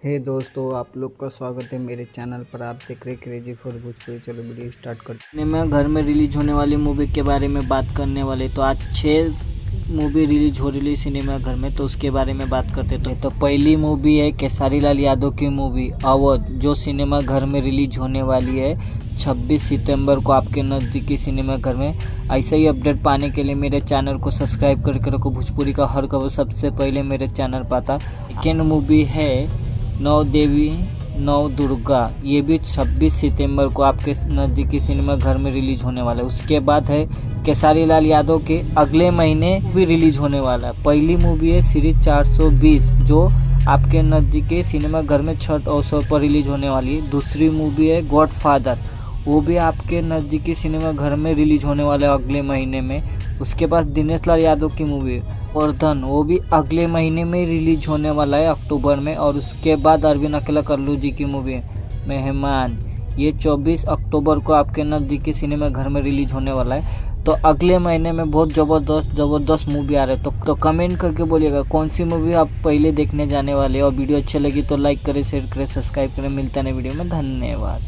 हे दोस्तों, आप लोग का स्वागत है मेरे चैनल पर। आप देख रहे क्रेजी फॉर भोजपुरी। चलो वीडियो स्टार्ट करते हैं। सिनेमा घर में रिलीज होने वाली मूवी के बारे में बात करने वाले। तो आज 6 मूवी रिलीज हो रही सिनेमा घर में, तो उसके बारे में बात करते। तो पहली मूवी है खेसारी लाल यादव की मूवी अवध, जो सिनेमा घर में रिलीज होने वाली है 26 सितंबर को आपके नज़दीकी सिनेमा घर में। ऐसा ही अपडेट पाने के लिए मेरे चैनल को सब्सक्राइब करके रखो। भोजपुरी का हर खबर सबसे पहले मेरे चैनल पाता। सेकेंड मूवी है नौ देवी नौ दुर्गा, ये भी 26 सितंबर को आपके नज़दीकी सिनेमा घर में रिलीज होने वाला है। उसके बाद है खेसारी लाल यादव के अगले महीने भी रिलीज होने वाला है। पहली मूवी है सीरीज 420, जो आपके नज़दीकी सिनेमा घर में छठ अवसर पर रिलीज होने वाली है। दूसरी मूवी है गॉडफादर, वो भी आपके नज़दीकी सिनेमा घर में रिलीज होने वाला है अगले महीने में। उसके बाद दिनेश लाल यादव की मूवी वर्धन, वो भी अगले महीने में रिलीज होने वाला है अक्टूबर में। और उसके बाद अरविंद अकेला करलू जी की मूवी मेहमान, ये 24 अक्टूबर को आपके नज़दीकी सिनेमा घर में रिलीज होने वाला है। तो अगले महीने में बहुत ज़बरदस्त मूवी आ रहे हैं। तो कमेंट करके बोलिएगा कौन सी मूवी आप पहले देखने जाने वाले। और वीडियो अच्छी लगी तो लाइक करें, शेयर करें, सब्सक्राइब करें। मिलता है वीडियो में। धन्यवाद।